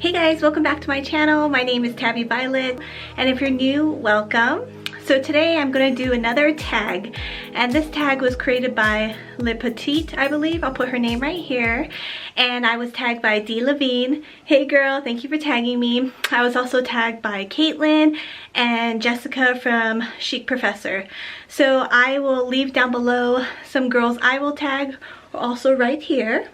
Hey guys, welcome back to my channel. My name is Tabby Violet, and if you're new, welcome. So today I'm going to do another tag, and this tag was created by Le Petite, I believe. I'll put her name right here. And I was tagged by D. Levine. Hey girl, thank you for tagging me. I was also tagged by Caitlin and Jessica from Chic Professor. So I will leave down below some girls I will tag, also right here.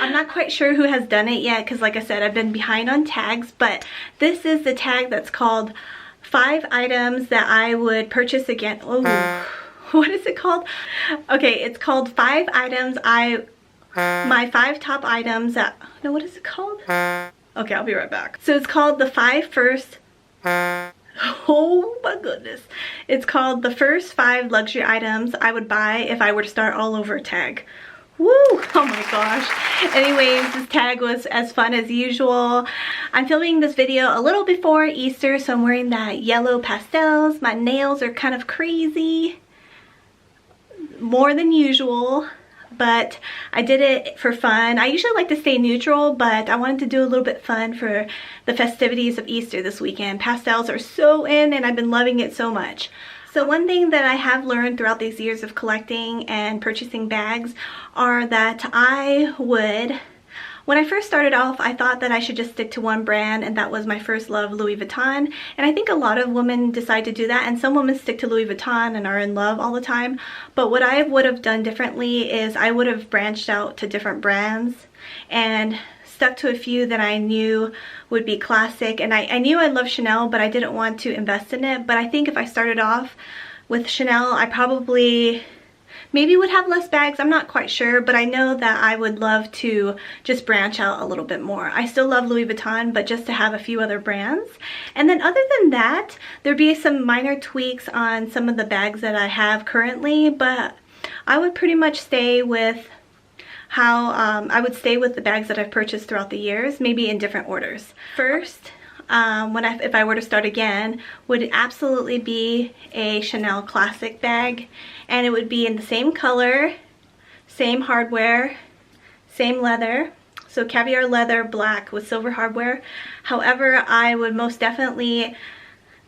I'm not quite sure who has done it yet because, like I said, I've been behind on tags, but this is the tag that's called 5 items that I would purchase again. Oh, what is it called? Okay, it's called 5 items my 5 top items that, no, what is it called? Okay, I'll be right back. So it's called the 5 first, oh my goodness. It's called the first 5 luxury items I would buy if I were to start all over tag. Woo! Oh my gosh. Anyways, this tag was as fun as usual. I'm filming this video a little before Easter, so I'm wearing that yellow pastels. My nails are kind of crazy, more than usual, but I did it for fun. I usually like to stay neutral, but I wanted to do a little bit fun for the festivities of Easter this weekend. Pastels are so in, and I've been loving it so much. So one thing that I have learned throughout these years of collecting and purchasing bags are that when I first started off, I thought that I should just stick to one brand, and that was my first love, Louis Vuitton. And I think a lot of women decide to do that, and some women stick to Louis Vuitton and are in love all the time. But what I would have done differently is I would have branched out to different brands and stuck to a few that I knew would be classic. And I knew I loved Chanel, but I didn't want to invest in it. But I think if I started off with Chanel, I probably maybe would have less bags. I'm not quite sure, but I know that I would love to just branch out a little bit more. I still love Louis Vuitton, but just to have a few other brands. And then other than that, there'd be some minor tweaks on some of the bags that I have currently, but I would pretty much stay with the bags that I've purchased throughout the years, maybe in different orders. First, if I were to start again, would absolutely be a Chanel classic bag, and it would be in the same color, same hardware, same leather. So caviar leather, black with silver hardware. However, I would most definitely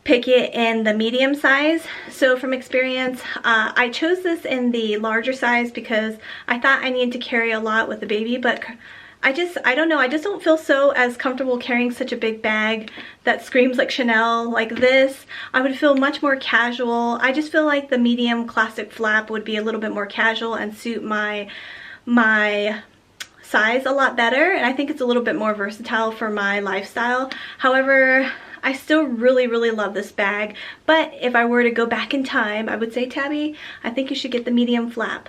pick it in the medium size. So from experience, I chose this in the larger size because I thought I needed to carry a lot with the baby, but I don't know, I just don't feel so as comfortable carrying such a big bag that screams like Chanel like this. I would feel much more casual. I just feel like the medium classic flap would be a little bit more casual and suit my size a lot better, and I think it's a little bit more versatile for my lifestyle. However, I still really love this bag, but if I were to go back in time, I would say, Tabby, I think you should get the medium flap.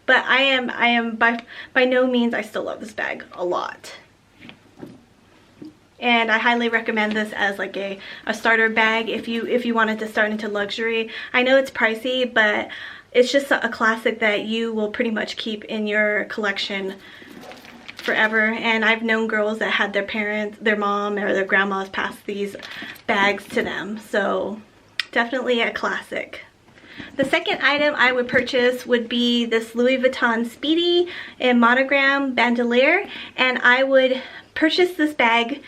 But I am by no means, I still love this bag a lot. And I highly recommend this as like a starter bag if you wanted to start into luxury. I know it's pricey, but it's just a classic that you will pretty much keep in your collection forever. And I've known girls that had their parents, their mom or their grandmas pass these bags to them. So definitely a classic. The second item I would purchase would be this Louis Vuitton Speedy in monogram bandolier, and I would purchase this bag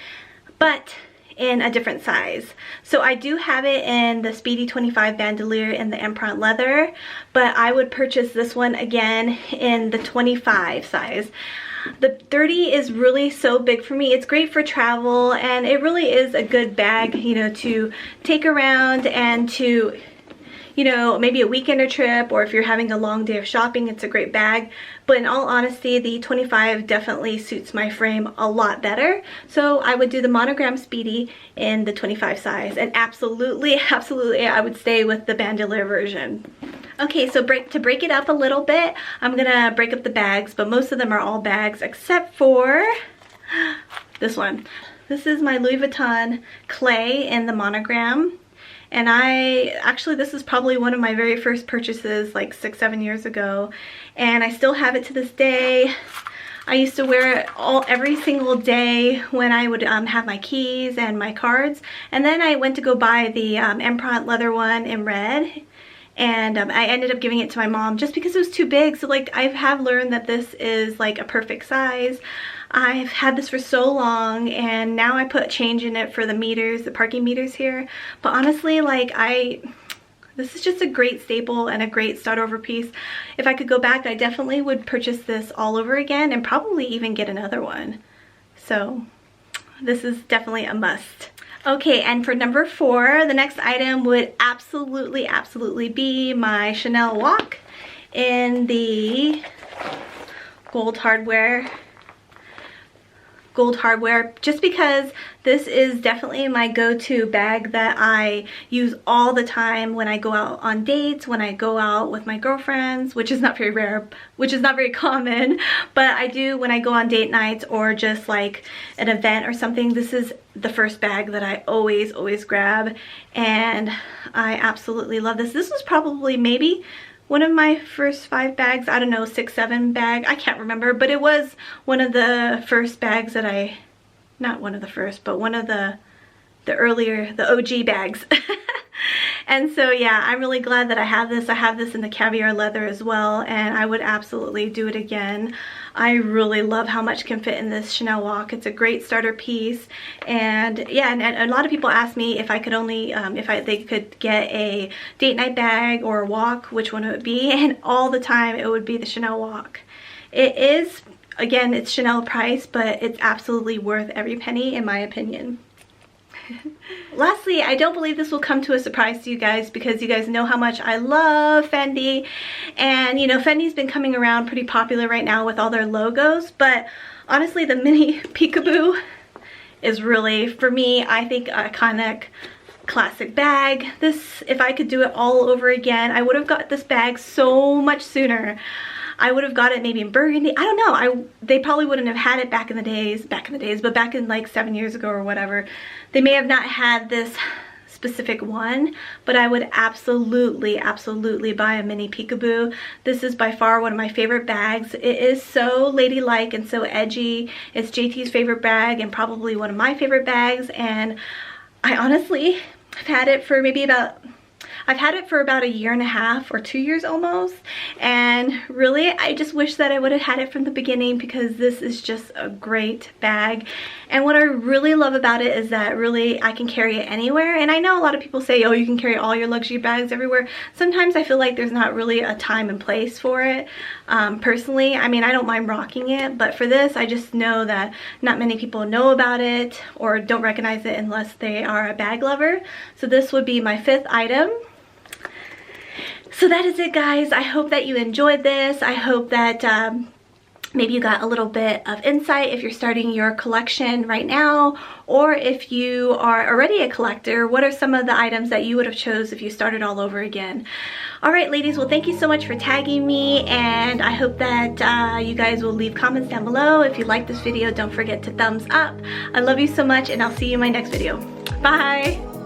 but in a different size. So I do have it in the Speedy 25 bandolier in the empreinte leather, but I would purchase this one again in the 25 size. The 30 is really so big for me. It's great for travel, and it really is a good bag, you know, to take around and to, you know, maybe a weekender trip, or if you're having a long day of shopping, it's a great bag. But in all honesty, the 25 definitely suits my frame a lot better. So I would do the monogram Speedy in the 25 size, and absolutely I would stay with the bandolier version. Okay, so to break it up a little bit, I'm gonna break up the bags, but most of them are all bags except for this one. This is my Louis Vuitton Clay in the monogram. And this is probably one of my very first purchases, like 6-7 years ago, and I still have it to this day. I used to wear it every single day when I would have my keys and my cards, and then I went to go buy the empreinte leather one in red, and I ended up giving it to my mom just because it was too big. So like I have learned that this is like a perfect size. I've had this for so long, and now I put change in it for the meters, the parking meters here. But honestly, like this is just a great staple and a great start over piece. If I could go back, I definitely would purchase this all over again and probably even get another one. So this is definitely a must. Okay, and for number 4, the next item would absolutely be my Chanel walk in the gold hardware, just because this is definitely my go-to bag that I use all the time when I go out on dates, when I go out with my girlfriends, which is not very rare, which is not very common, but I do when I go on date nights or just like an event or something. This is the first bag that I always grab, and I absolutely love this. This was probably maybe one of my first 5 bags, I don't know, 6, 7 bag, I can't remember, but it was one of the first bags that not one of the first, but one of the earlier, the OG bags. And so yeah, I'm really glad that I have this. I have this in the caviar leather as well, and I would absolutely do it again. I really love how much can fit in this Chanel walk. It's a great starter piece, and yeah, and a lot of people ask me if I could only, they could get a date night bag or a walk, which one it would be, and all the time it would be the Chanel walk. It is, again, it's Chanel price, but it's absolutely worth every penny in my opinion. Lastly, I don't believe this will come to a surprise to you guys because you guys know how much I love Fendi, and you know, Fendi's been coming around pretty popular right now with all their logos, but honestly the mini Peekaboo is really, for me, I think, iconic classic bag. This, if I could do it all over again, I would have got this bag so much sooner. I would have got it maybe in burgundy. I don't know. They probably wouldn't have had it back in the days, but back in like 7 years ago or whatever, they may have not had this specific one, but I would absolutely buy a mini Peekaboo. This is by far one of my favorite bags. It is so ladylike and so edgy. It's JT's favorite bag and probably one of my favorite bags, and I honestly have had it for maybe about, I've had it for about 1.5 years or 2 years almost, and really I just wish that I would have had it from the beginning because this is just a great bag. And what I really love about it is that really I can carry it anywhere. And I know a lot of people say, oh, you can carry all your luxury bags everywhere. Sometimes I feel like there's not really a time and place for it. Personally, I mean, I don't mind rocking it, but for this I just know that not many people know about it or don't recognize it unless they are a bag lover. So this would be my 5th item. So that is it, guys. I hope that you enjoyed this. I hope that maybe you got a little bit of insight if you're starting your collection right now, or if you are already a collector, what are some of the items that you would have chose if you started all over again? All right, ladies, well, thank you so much for tagging me, and I hope that you guys will leave comments down below. If you like this video, don't forget to thumbs up. I love you so much, and I'll see you in my next video. Bye.